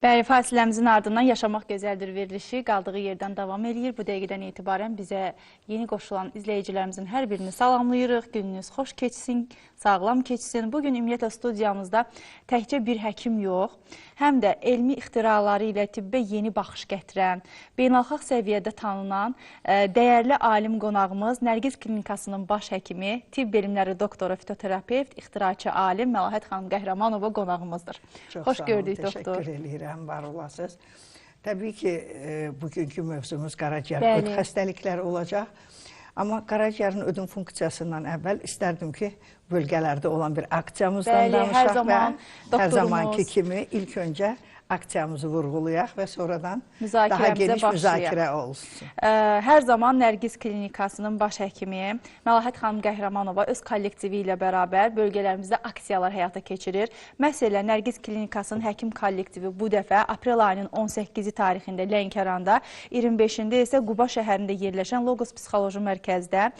Bəli, fasiləmizin ardından Yaşamaq Gözəldir verilişi qaldığı yerdən davam edir. Bu dəqiqədən etibarən bizə yeni qoşulan izləyicilərimizin hər birini salamlayırıq. Gününüz xoş keçsin, sağlam keçsin. Bugün ümumiyyətlə studiyamızda təkcə bir həkim yox, həm də elmi ixtiraları ilə tibbə yeni baxış gətirən, beynəlxalq səviyyədə tanınan dəyərli alim qonağımız Nərgiz Klinikasının baş həkimi, tibb elmləri doktoru, fitoterapevt, ixtiraçı alim Məlahət xanım Qəhrəmanova qonağımızdır. Xoş gördük, doktor. Təşəkkür edirəm, var olasınız. Təbii ki, bugünkü mövzumuz qaraciyər öd xəstəlikləri olacaq. Amma qaraciyərin ödün funksiyasından əvvəl istərdim ki, bölgələrdə olan bir aksiyamızdan danışaq və hər zamanki kimi ilk öncə aksiyamızı vurğulayaq və sonradan daha geniş müzakirə olsun. Hər zaman Nərgiz Klinikasının baş həkimi Məlahət xanım Qəhrəmanova öz kollektivi ilə bərabər bölgələrimizdə aksiyalar həyata keçirir. Məsələn, Nərgiz Klinikasının həkim kollektivi bu dəfə aprel ayının 18-i tarixində Lənkəranda, 25-də isə Quba şəhərində yerləşən Logos Psixoloji Mərkəzdə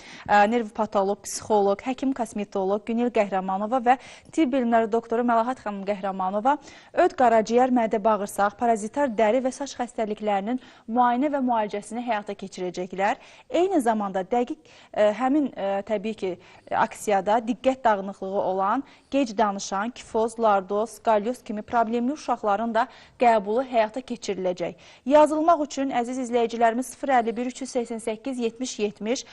nervopatoloq, psixoloq, həkim kosmetoloq Günel Qəhrəmanova və tibb elmləri doktoru Məlahət xanım Qəhrəmanova öd, qaraciyər, mədə-bağırsaq, parazitar dəri və saç xəstəliklərinin müayinə və müalicəsini həyata keçirəcəklər. Eyni zamanda dəqiq həmin təbii ki, aksiyada diqqət dağınıqlığı olan, gec danışan, kifoz, lardoz, skalyoz kimi problemli uşaqların da qəbulu həyata keçiriləcək. Yazılmaq üçün əziz izləyicilərimiz 051 388 70 70,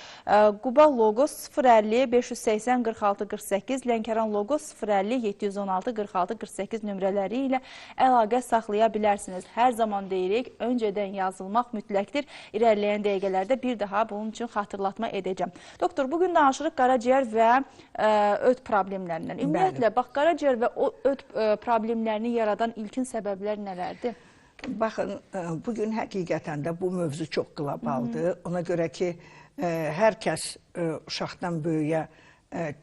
Quba Logos 050 580 46 48, Lənkəran Logos 050 716 46 48 nömrələri ilə əlaqə saxlaya bilərsiniz. Hər zaman deyirik, öncədən yazılmaq mütləqdir. İrəliyən dəqiqələrdə bir daha bunun üçün xatırlatma edəcəm. Doktor, bugün danışırıq qaraciyər və öd problemlərindən. Ümumiyyətlə, bax, qaraciyər və öd problemlərini yaradan ilkin səbəblər nələrdir? Baxın, bugün həqiqətən də bu mövzu çox qlobaldır. Ona görə ki, hər kəs uşaqdan böyüyə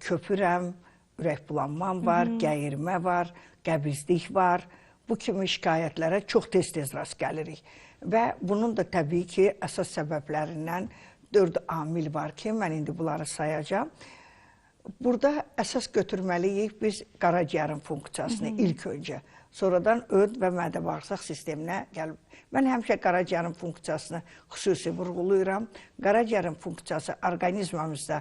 köpürəm, ürək bulanmam var, gəyirmə var, qəbizlik var. Bu kimi şikayətlərə çox tez-tez rast gəlirik. Və bunun da təbii ki, əsas səbəblərindən 4 amil var ki, mən indi bunları sayacağım. Burada əsas götürməliyik biz qaraciyərin funksiyasını ilk öncə. Sonradan öd və mədə-bağırsaq sisteminə gəlib. Mən həmişə qaraciyərin funksiyasını xüsusi vurğulayıram. Qaraciyərin funksiyası orqanizmimizdə,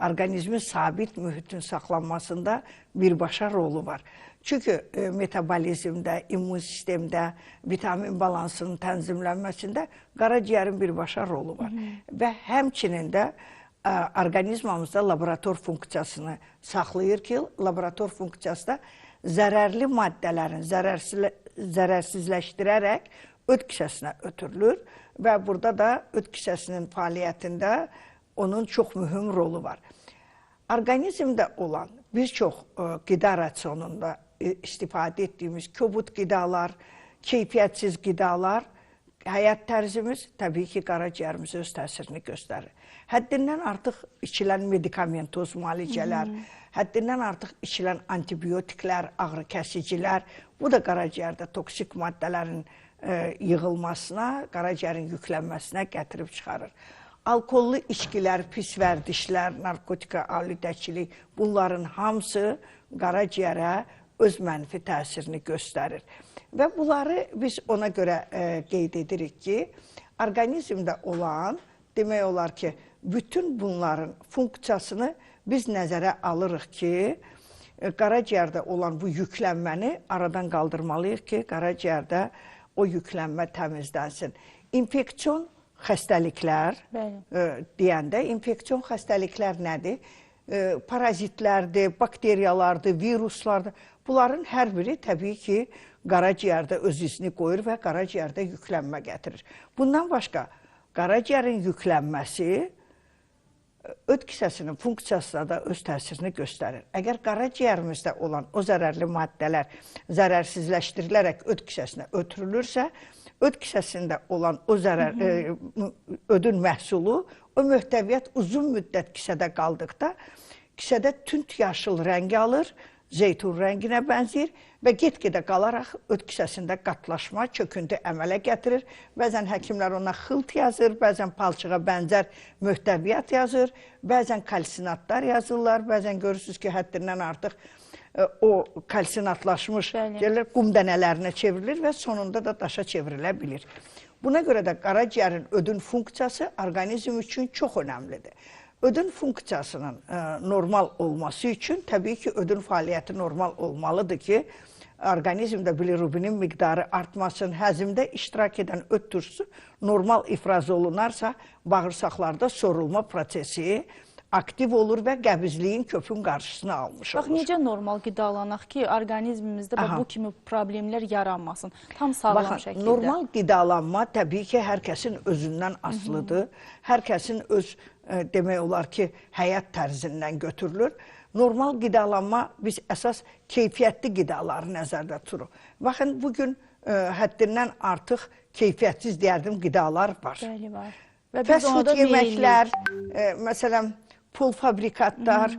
orqanizmin sabit mühitin saxlanmasında birbaşa rolu var. Çünki metabolizmdə, immun sistemdə, vitamin balansının tənzimlənməsində qaraciyərin birbaşa rolu var. Və həmçinin də orqanizmimizdə laborator funksiyasını saxlayır ki, laborator funksiyası da zərərli maddələrin zərərsizləşdirərək öd kisəsinə ötürülür və burada da öd kisəsinin fəaliyyətində onun çox mühüm rolu var. Orqanizmdə olan bir çox qida rasionunda istifadə etdiyimiz kobud qidalar, keyfiyyətsiz qidalar, həyat tərzimiz təbii ki, qaraciyərimizə öz təsirini göstərir. Həddindən artıq içilən medikamentoz müalicələr, həddindən artıq içilən antibiotiklər, ağrı kəsicilər, bu da qaraciyərdə toksik maddələrin yığılmasına, qaraciyərin yüklənməsinə gətirib çıxarır. Alkollü içkilər, pis vərdişlər, narkotika, alüdəçilik, bunların hamısı qaraciyərə öz mənfi təsirini göstərir. Və bunları biz ona görə qeyd edirik ki, orqanizmdə olan, demək olar ki, bütün bunların funksiyasını biz nəzərə alırıq ki, qaraciyərdə olan bu yüklənməni aradan qaldırmalıyıq ki, qaraciyərdə o yüklənmə təmizlənsin. İnfeksion xəstəliklər deyəndə, infeksion xəstəliklər nədir? Parazitlərdir, bakteriyalardır, viruslardır. Bunların hər biri təbii ki, qaraciyərdə öz izini qoyur və qaraciyərdə yüklənmə gətirir. Bundan başqa, qaraciyərin yüklənməsi öd kisəsinin funksiyasına da öz təsirini göstərir. Əgər qaraciyərimizdə olan o zərərli maddələr zərərsizləşdirilərək öd kisəsinə ötürülürsə, öd kisəsində olan o ödün məhsulu, o möhtəviyyət uzun müddət kisədə qaldıqda, kisədə tünd yaşıl rəngi alır, zeytun rənginə bənzəyir və get-gedə qalaraq öd kisəsində qatlaşma, çöküntü əmələ gətirir. Bəzən həkimlər ona xılt yazır, bəzən palçığa bənzər möhtəviyyət yazır, bəzən kalsinatlar yazırlar, bəzən görürsünüz ki, həddindən artıq o kalsinatlaşmış deyirlər, qum dənələrinə çevrilir və sonunda da daşa çevrilə bilir. Buna görə də qaraciyərin ödün funksiyası orqanizm üçün çox önəmlidir. Ödün funksiyasının normal olması üçün təbii ki, ödün fəaliyyəti normal olmalıdır ki, orqanizmdə bilirubinin miqdarı artmasın, həzmdə iştirak edən öd turşusu normal ifraz olunarsa, bağırsaqlarda sorulma prosesi aktiv olur və qəbizliyin köpün qarşısını almış olur. Bax, necə normal qidalanaq ki, orqanizmimizdə bu kimi problemlər yaranmasın, tam sağlam şəkildə? Normal qidalanma təbii ki, hər kəsin özündən asılıdır. Hər kəsin öz, demək olar ki, həyat tərzindən götürülür. Normal qidalanma, biz əsas keyfiyyətli qidaları nəzərdə tuturuq. Baxın, bugün həddindən artıq keyfiyyətsiz deyərdim qidalar var. Bəli, var. Fast food yeməklər, məsələn, pul fabrikatlar,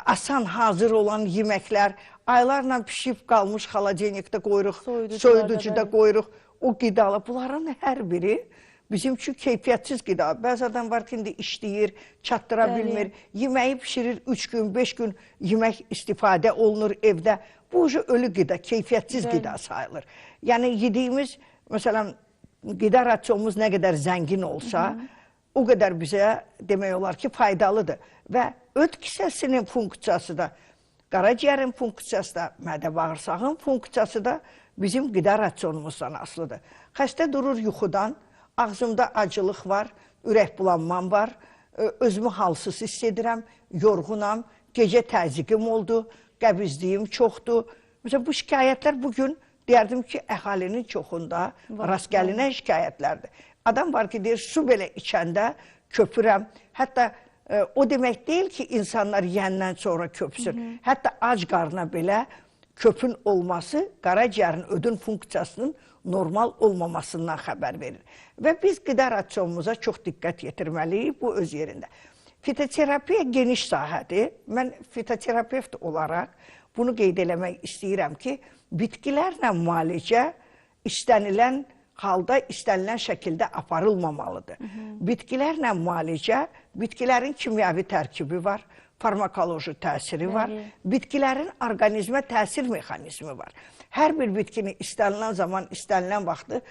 asan hazır olan yeməklər, aylarla pişib qalmış xaladenikdə qoyuruq, soyuducuda qoyuruq, o qidalar. Bunların hər biri bizim üçün keyfiyyətsiz qida. Bəzi adam var ki, indi işləyir, çatdıra bilmir, yeməyi pişirir 3 gün, 5 gün yemək istifadə olunur evdə. Bu ölü qida, keyfiyyətsiz qida sayılır. Yəni, yediyimiz, məsələn, qida rasyonumuz nə qədər zəngin olsa, o qədər bizə demək olar ki, faydalıdır. Və öd kisəsinin funksiyası da, qaraciyərin funksiyası da, mədə-bağırsağın funksiyası da bizim qida rasyonumuzdan asılıdır. Xəstə durur yuxudan, ağzımda acılıq var, ürək bulanmam var, özümü halsız hiss edirəm, yorğunam, gecə təzyiqim oldu, qəbizliyim çoxdur. Məsələn, bu şikayətlər bugün deyərdim ki, əhalinin çoxunda rast gəlinən şikayətlərdir. Adam var ki, deyir, su belə içəndə köpürəm. Hətta o demək deyil ki, insanlar yiyəndən sonra köpsün. Hətta ac qarına belə köpün olması qaraciyərin ödün funksiyasının normal olmamasından xəbər verir. Və biz qida rasyonumuza çox diqqət yetirməliyik bu öz yerində. Fitoterapiya geniş sahədir. Mən fitoterapevt olaraq bunu qeyd eləmək istəyirəm ki, bitkilərlə müalicə istənilən halda istənilən şəkildə aparılmamalıdır. Bitkilərlə müalicə, bitkilərin kimyəvi tərkibi var, farmakoloji təsiri var, bitkilərin orqanizmə təsir mexanizmi var. Hər bir bitkini istənilən zaman, istənilən vaxtı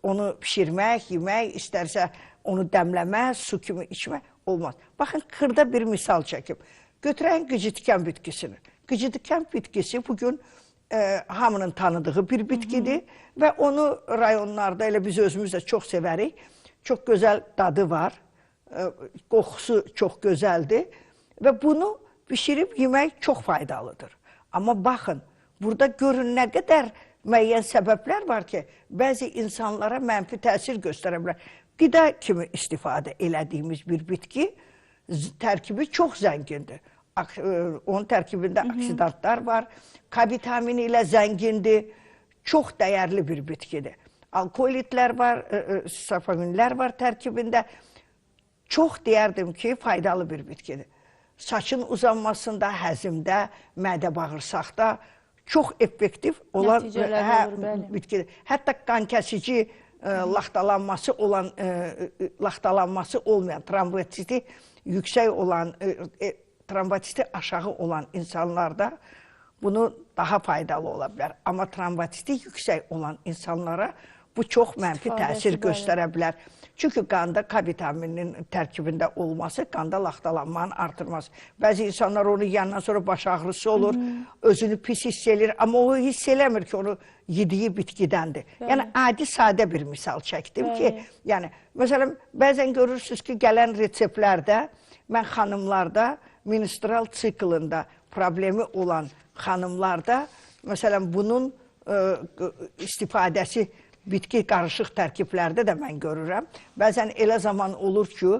onu pişirmək, yemək, istərsə onu dəmləmək, su kimi içmək olmaz. Baxın, xırda bir misal çəkim. Götürən qıcıtkən bitkisini. Qıcıtkən bitkisi bugün hamının tanıdığı bir bitkidir və onu rayonlarda elə biz özümüz də çox sevərik. Çox gözəl dadı var, qoxusu çox gözəldir və bunu pişirib yemək çox faydalıdır. Amma baxın, burada görün nə qədər müəyyən səbəblər var ki, bəzi insanlara mənfi təsir göstərə bilər. Qida kimi istifadə elədiyimiz bir bitki tərkibi çox zəngindir. Onun tərkibində oksidantlar var, K vitamini ilə zəngindir, çox dəyərli bir bitkidir. Alkoholitlər var, saponinlər var tərkibində, çox deyərdim ki, faydalı bir bitkidir. Saçın uzanmasında, həzmdə, mədə-bağırsaqda çox effektiv olan bitkidir. Hətta qan kəsici laxtalanması olmayan, trombositi yüksək olan, trombositi aşağı olan insanlarda bunu daha faydalı ola bilər. Amma trombositi yüksək olan insanlara bu çox mənfi təsir göstərə bilər. Çünki qanda K vitamininin tərkibində olması qanda laxtalanmanın artırması. Bəzi insanlar onu yiyəndən sonra baş ağrısı olur, özünü pis hiss edir, amma o hiss eləmir ki, onu yediyi bitkidəndir. Yəni, adi, sadə bir misal çəkdim ki, yəni, məsələn, bəzən görürsünüz ki, gələn reseptlərdə mən xanımlarda menstrual siklında problemi olan xanımlarda, məsələn, bunun istifadəsi bitki qarışıq tərkiblərdə də mən görürəm. Bəzən elə zaman olur ki,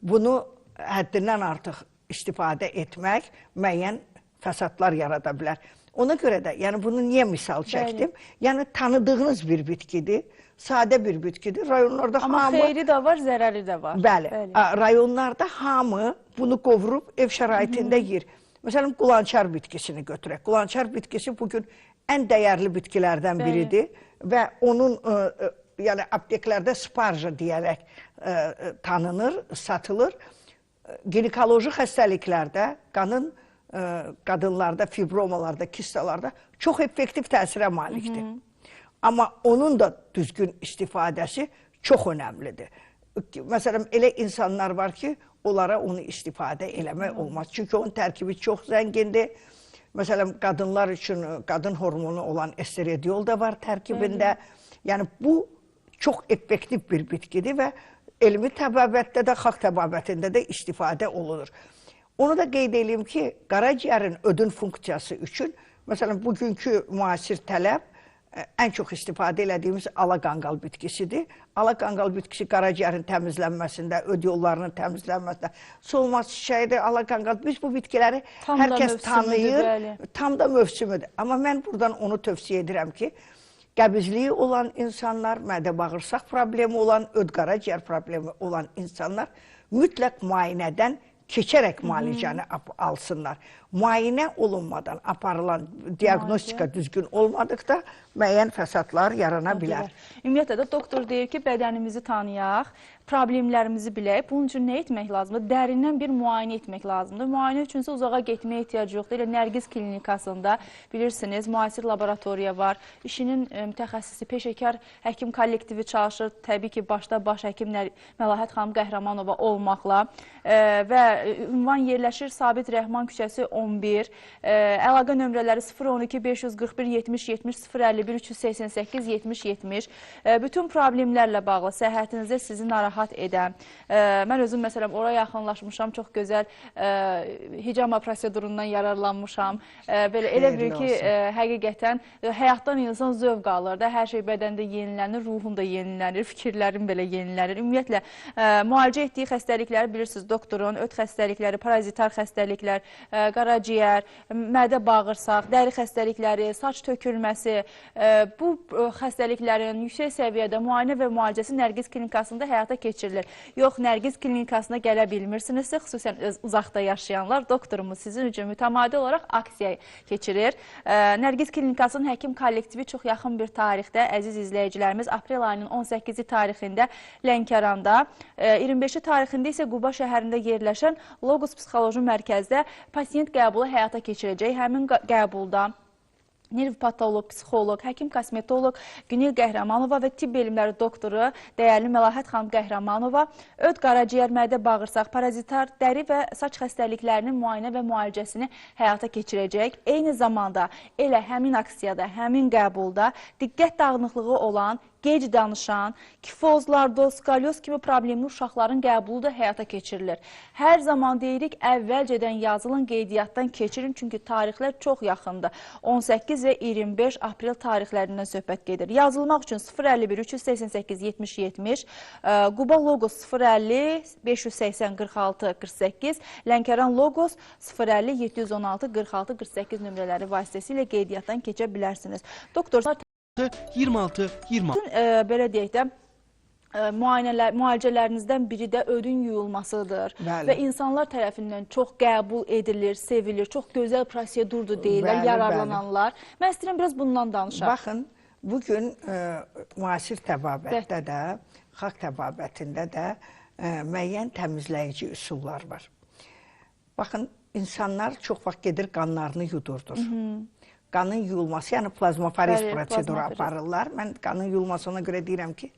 bunu həddindən artıq istifadə etmək müəyyən fəsadlar yarada bilər. Ona görə də, yəni bunu niyə misal çəkdim? Yəni tanıdığınız bir bitkidir, sadə bir bitkidir. Rayonlarda amma xeyri də var, zərəri də var. Bəli, rayonlarda hamı bunu qovurub ev şəraitində yeyir. Məsələn, qulançar bitkisini götürək. Qulançar bitkisi bugün ən dəyərli bitkilərdən biridir və onun yəni apteklərdə sparja deyərək tanınır, satılır. Ginekoloji xəstəliklərdə, qanın qadınlarda, fibromalarda, kistalarda çox effektiv təsirə malikdir. Amma onun da düzgün istifadəsi çox önəmlidir. Məsələn, elə insanlar var ki, onlara onu istifadə eləmək olmaz. Çünki onun tərkibi çox zəngindir. Məsələn, qadınlar üçün qadın hormonu olan estradiol da var tərkibində. Yəni, bu çox effektiv bir bitkidir və elmi təbabətdə də, xalq təbabətində də istifadə olunur. Onu da qeyd edeyim ki, qaraciyərin ödün funksiyası üçün, məsələn, bugünkü müasir tələb ən çox istifadə elədiyimiz alaqanqal bitkisidir. Alaqanqal bitkisi qaraciyərin təmizlənməsində, öd yollarının təmizlənməsində, solmaz çiçəyidir, alaqanqal. Biz bu bitkiləri hər kəs tanıyır, tam da mövsümüdür. Amma mən buradan onu tövsiyə edirəm ki, qəbizliyi olan insanlar, mədə-bağırsaq problemi olan, öd-qaraciyər problemi olan insanlar mütləq müayinədən keçərək müalicəni alsınlar. Müayinə olunmadan aparılan diaqnostika düzgün olmadıqda müəyyən fəsadlar yarana bilər. Ümumiyyətlə də doktor deyir ki, bədənimizi tanıyaq, problemlərimizi bilək. Bunun üçün nə etmək lazımdır? Dərindən bir müayinə etmək lazımdır. Müayinə üçünsə uzağa getməyə ehtiyac yoxdur. Elə Nərgiz klinikasında bilirsiniz, müasir laboratoriya var. İşinin mütəxəssisi, peşəkar həkim kollektivi çalışır. Təbii ki, başda baş həkim Məlahət xanım Qəhrəmanova olmaqla və ünvan yerləşir Sabit Rəhman küçəsi 11. Əlaqə nömrələri 012 541 70 70 051 388 70 70. Bütün problemlərlə bağlı səhhətinizdə sizi narahat edən. Mən özüm məsələn oraya yaxınlaşmışam, çox gözəl hicama prosedurundan yararlanmışam. Belə elə bir ki, həqiqətən həyatdan insan zövq alır da, hər şey bədəndə yenilənir, ruhun da yenilənir, fikirlərin belə yenilənir. Ümumiyyətlə, müalicə etdiyi xəstəlikləri bilirsiniz, doktorun, öd xəstəlikləri, parazitar xəstəliklər, qaraciyər, mədə-bağırsaq, dəri xəstəlikləri, saç tökülməsi, bu xəstəliklərin yüksək səviyyədə müayinə və müalicəsi Nərgiz klinikasında həyata keçirilir. Yox, Nərgiz klinikasına gələ bilmirsinizsə, xüsusən uzaqda yaşayanlar, doktorumuz sizin üçün mütəmadi olaraq aksiya keçirir. Nərgiz klinikasının həkim kollektivi çox yaxın bir tarixdə, əziz izləyicilərimiz, aprel ayının 18-i tarixində Lənkəranda, 25-i tarixində isə Quba şəhərində yerləşən Logos Psixoloji Mərkəzdə pasiyent qəbulu həyata keçirəcək. Həmin qəbulda nerv-patoloq, psixoloq, həkim-kosmetoloq Günel Qəhrəmanova və tibb elmləri doktoru dəyərli Məlahət xanım Qəhrəmanova öd, qaraciyər, mədə-bağırsaq, parazitar, dəri və saç xəstəliklərinin müayinə və müalicəsini həyata keçirəcək. Eyni zamanda elə həmin aksiyada, həmin qəbulda diqqət dağınıqlığı olan, gec danışan, kifoz, lardoz, skalyoz kimi problemli uşaqların qəbulu da həyata keçirilir. Hər zaman deyirik, əvvəlcədən yazılın, qeydiyyatdan keçirin, çünki tarixlər çox yaxındır. 18 və 25 aprel tarixlərindən söhbət gedir. Yazılmaq üçün 051 388 70 70, Quba Logos 050 580 46 48, Lənkəran Logos 050 716 46 48 nömrələri vasitəsilə qeydiyyatdan keçə bilərsiniz. Doktor 26. Belə deyək də, müalicələrinizdən biri də ödün yuyulmasıdır. Və insanlar tərəfindən çox qəbul edilir, sevilir, çox gözəl prosedurdur deyirlər, yararlananlar. Mən istəyirəm biraz bundan danışaq. Baxın, bugün müasir təbabətdə də, xalq təbabətində də müəyyən təmizləyici üsullar var. Baxın, insanlar çox vaxt gedir, qanlarını yudurdur. Qanın yuyulması, yəni plazmafariz proseduru aparırlar. Mən qanın yuyulmasına görə deyirəm ki,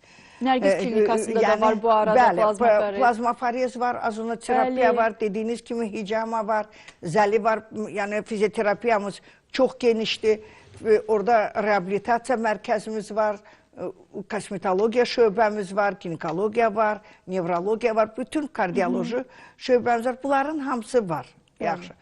Nərgiz klinikasında da var bu arada plazmafariz. Plazmafariz var, azonoterapiya var, dediyiniz kimi hicama var, zəli var, yəni fizioterapiyamız çox genişdir. Orada reabilitasiya mərkəzimiz var, kosmetologiya şöbəmiz var, ginekologiya var, nevrologiya var, bütün kardioloji şöbəmiz var. Bunların hamısı var, yaxşı.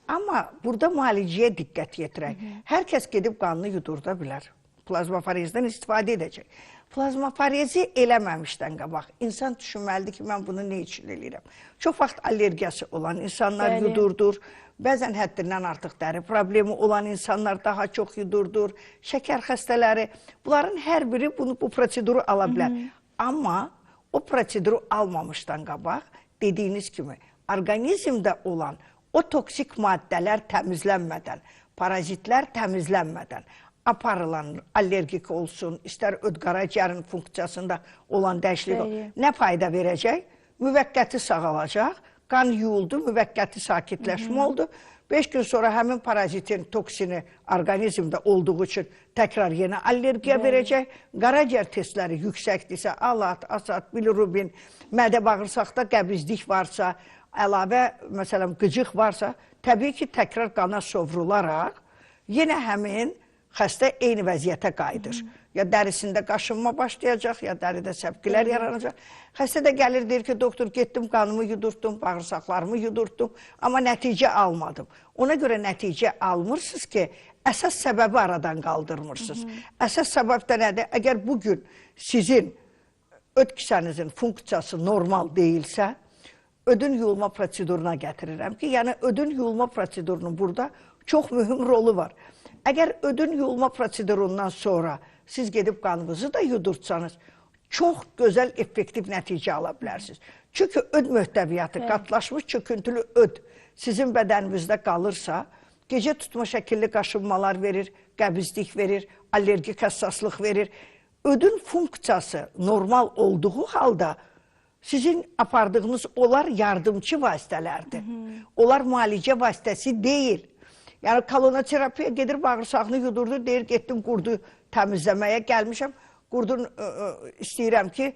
Amma burada müalicəyə diqqət yetirək. Hər kəs gedib qanını yudurda bilər. Plazmafarizdən istifadə edəcək. Plazmafarizi eləməmişdən qabaq insan düşünməlidir ki, mən bunu ne üçün eləyirəm? Çox vaxt allergiyası olan insanlar yudurdur. Bəzən həddindən artıq dəri problemi olan insanlar daha çox yudurdur. Şəkər xəstələri. Bunların hər biri bu proseduru ala bilər. Amma o proseduru almamışdan qabaq dediyiniz kimi orqanizmdə olan o toksik maddələr təmizlənmədən, parazitlər təmizlənmədən aparılan allergik olsun, istər öd-qaraciyərin funksiyasında olan dəyişiklik nə fayda verəcək? Müvəqqəti sağalacaq, qan yuyuldu, müvəqqəti sakitləşmə oldu. 5 gün sonra həmin parazitin toksini orqanizmdə olduğu üçün təkrar yenə allergiya verəcək. Qaraciyər testləri yüksəkdirsə, alat, asat, bilirubin, mədə bağırsaqda qəbizlik varsa, əlavə, məsələn, qıcıq varsa, təbii ki, təkrar qana sovrularaq yenə həmin xəstə eyni vəziyyətə qayıdır. Ya dərisində qaşınma başlayacaq, ya dəridə səpkilər yaranacaq. Xəstə də gəlir, deyir ki, doktor, getdim, qanımı yudurtdum, bağırsaqlarımı yudurtdum, amma nəticə almadım. Ona görə nəticə almırsınız ki, əsas səbəbi aradan qaldırmırsınız. Əsas səbəb də nədir? Əgər bugün sizin öd kisənizin funksiyası normal deyilsə, ödün yuyulma proseduruna gətirirəm ki, yəni ödün yuyulma prosedurunun burada çox mühüm rolu var. Əgər ödün yuyulma prosedurundan sonra siz gedib qanınızı da yudurtsanız, çox gözəl, effektiv nəticə ala bilərsiniz. Çünki öd möhtəviyyatı, qatlaşmış çöküntülü öd sizin bədəninizdə qalırsa, gecə tutma şəkilli qaşınmalar verir, qəbizlik verir, allergik həssaslıq verir. Ödün funksiyası normal olduğu halda sizin apardığınız onlar yardımcı vasitələrdir. Onlar müalicə vasitəsi deyil. Yəni, kolonoterapiya gedir, bağırsağını yudurdu, deyir, getdim qurdu təmizləməyə gəlmişəm. Qurdun istəyirəm ki,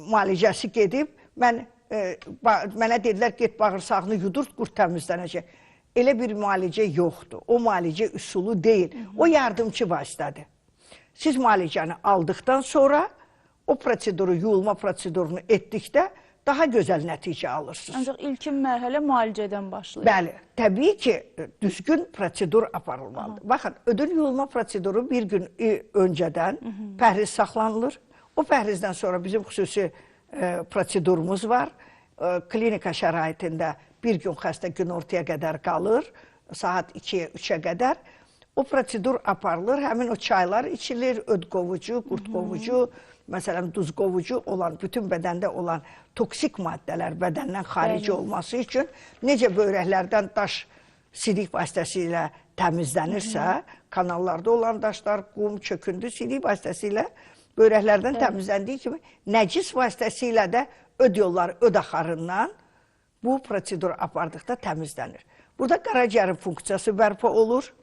müalicəsi gedib, mənə dedilər, get bağırsağını yudurt, qurd təmizlənəcək. Elə bir müalicə yoxdur. O müalicə üsulu deyil. O yardımcı vasitədir. Siz müalicəni aldıqdan sonra o proseduru, yuyulma prosedurunu etdikdə daha gözəl nəticə alırsınız. Ancaq ilkin mərhələ müalicədən başlayır. Bəli, təbii ki, düzgün prosedur aparılmalıdır. Baxın, ödün yuyulma proseduru bir gün öncədən pəhriz saxlanılır. O pəhrizdən sonra bizim xüsusi prosedurumuz var. Klinika şəraitində bir gün xəstə gün ortaya qədər qalır, saat 2-yə, 3-ə qədər. O prosedur aparılır, həmin o çaylar içilir, öd qovucu, qurd qovucu, məsələn, duz qovucu olan, bütün bədəndə olan toksik maddələr bədəndən xarici olması üçün necə böyrəklərdən daş sidik vasitəsilə təmizlənirsə, kanallarda olan daşlar, qum, çöküntü sidik vasitəsilə böyrəklərdən təmizləndiyi kimi nəcis vasitəsilə də öd yolları, öd axarından bu prosedur apardıqda təmizlənir. Burada qaraciyərin funksiyası bərpa olur,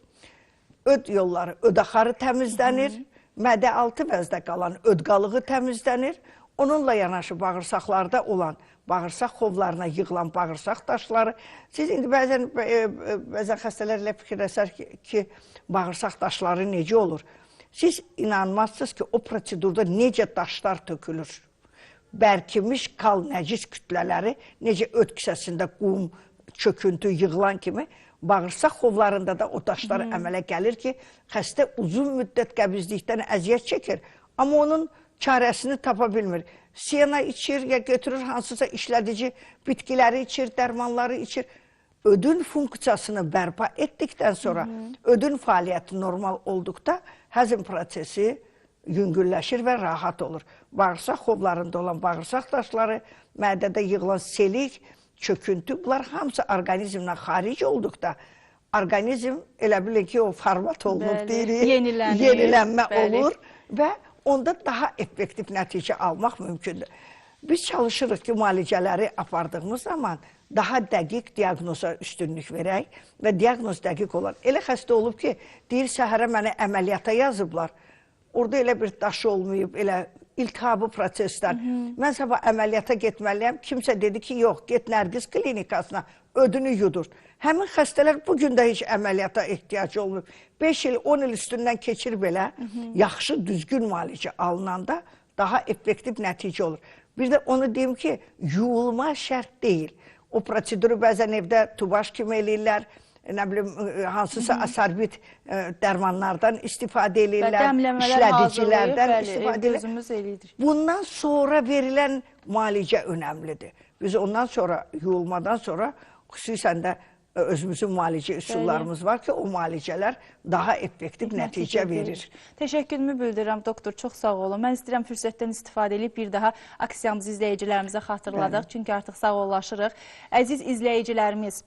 öd yolları, öd axarı təmizlənir, mədə altı vəzdə qalan öd qalığı təmizlənir. Onunla yanaşı bağırsaqlarda olan, bağırsaq xovlarına yığılan bağırsaq daşları. Siz indi bəzən xəstələrlə fikirləsər ki, bağırsaq daşları necə olur? Siz inanmazsınız ki, o prosedurda necə daşlar tökülür? Bərkimiş kal nəcis kütlələri, necə öd kisəsində qum, çöküntü yığılan kimi, bağırsaq xovlarında da o daşlar əmələ gəlir ki, xəstə uzun müddət qəbizlikdən əziyyət çəkir, amma onun çarəsini tapa bilmir. Siyana içir, ya götürür hansısa işlədici bitkiləri içir, dərmanları içir. Ödün funksiyasını bərpa etdikdən sonra, ödün fəaliyyəti normal olduqda həzm prosesi yüngülləşir və rahat olur. Bağırsaq xovlarında olan bağırsaq daşları, mədədə yığılan selik, çöküntü, bunlar hamısı orqanizmdən xaric olduqda, orqanizm elə bilin ki, o format olunub deyirik, yenilənmə olur və onda daha effektiv nəticə almaq mümkündür. Biz çalışırıq ki, müalicələri apardığımız zaman daha dəqiq diaqnoza üstünlük verək və diaqnoz dəqiq olan. Elə xəstə olub ki, deyir, səhərə mənə əməliyyata yazıblar, orada elə bir daş olmayıb, elə iltihabı proseslər. Mən sabah əməliyyata getməliyəm, kimsə dedi ki, yox, get Nərgiz klinikasına, ödünü yudur. Həmin xəstələr bugün də heç əməliyyata ehtiyac olmuyor. 5 il, 10 il üstündən keçir belə, yaxşı, düzgün müalicə alınanda daha effektiv nəticə olur. Bir də onu deyim ki, yuyulma şərt deyil. O proseduru bəzən evdə tubaş kimi eləyirlər, nə bilim, hansısa asorbit dərmanlardan istifadə eləyirlər, işlədicilərdən istifadə eləyirlər. Bundan sonra verilən müalicə önəmlidir. Biz ondan sonra, yuyulmadan sonra, xüsusən də özümüzün müalicə üsullarımız var ki, o müalicələr daha effektiv nəticə verir. Təşəkkürümü bildirirəm, doktor, çox sağ olun. Mən istəyirəm fürsətdən istifadə edib bir daha aksiyamızı izləyicilərimizə xatırladıq, çünki artıq sağollaşırıq. Əziz izləyicilərimiz,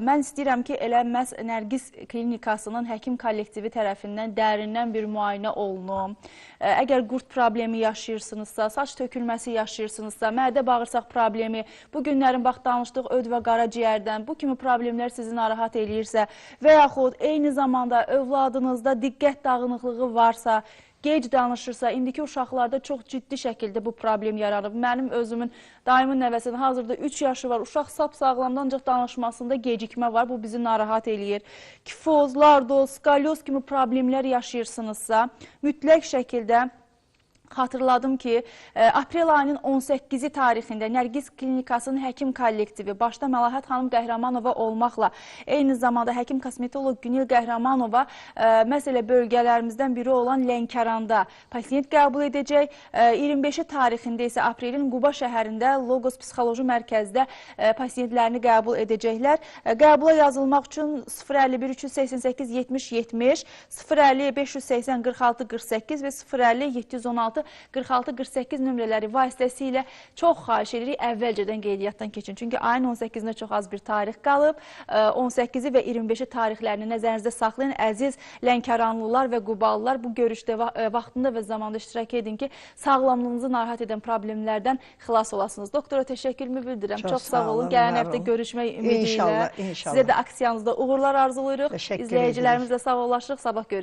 mən istəyirəm ki, elə məhz Nərgiz klinikasının həkim kollektivi tərəfindən dərindən bir müayinə olunum. Əgər qurd problemi yaşayırsınızsa, saç tökülməsi yaşayırsınızsa, mədə bağırsaq problemi, bu günlərin bax danışdıq öd və qaraciyərdən, bu kimi problemlər problemlər sizi narahat eləyirsə və yaxud eyni zamanda övladınızda diqqət dağınıqlığı varsa, gec danışırsa, indiki uşaqlarda çox ciddi şəkildə bu problem yaranıb. Mənim özümün daimin nəvəsinin hazırda 3 yaşı var. Uşaq sap-sağlamdan ancaq danışmasında gecikmə var. Bu bizi narahat eləyir. Kifoz, lardoz, skalyoz kimi problemlər yaşayırsınızsa, mütləq şəkildə xatırladım ki, aprel ayının 18-i tarixində Nərgiz Klinikasının həkim kollektivi, başda Məlahət xanım Qəhrəmanova olmaqla, eyni zamanda həkim kosmetoloq Günel Qəhrəmanova məsələ bölgələrimizdən biri olan Lənkəranda pasiyent qəbul edəcək. 25-i tarixində isə aprelin Quba şəhərində Logos Psixoloji Mərkəzdə pasiyentlərini qəbul edəcəklər. Qəbula yazılmaq üçün 051 388 70 70, 050 580 46 48 və 050 716 46-48 nömrələri vasitəsilə çox xahiş edirik, əvvəlcədən qeydiyyatdan keçin. Çünki ayın 18-də çox az bir tarix qalıb. 18-i və 25-i tarixlərini nəzərinizdə saxlayın. Əziz Lənkəranlılar və Qubalılar, bu görüşdə vaxtında və zamanda iştirak edin ki, sağlamlığınızı narahat edən problemlərdən xilas olasınız. Doktora təşəkkürümü bildirirəm. Çox sağ olun. Gələn həftə görüşmək ümidi ilə. İnşallah. Sizə də aksiyanızda uğurlar arzulayırıq. İzləyicilərimizlə sağollaşırıq. Sabah görüşürük.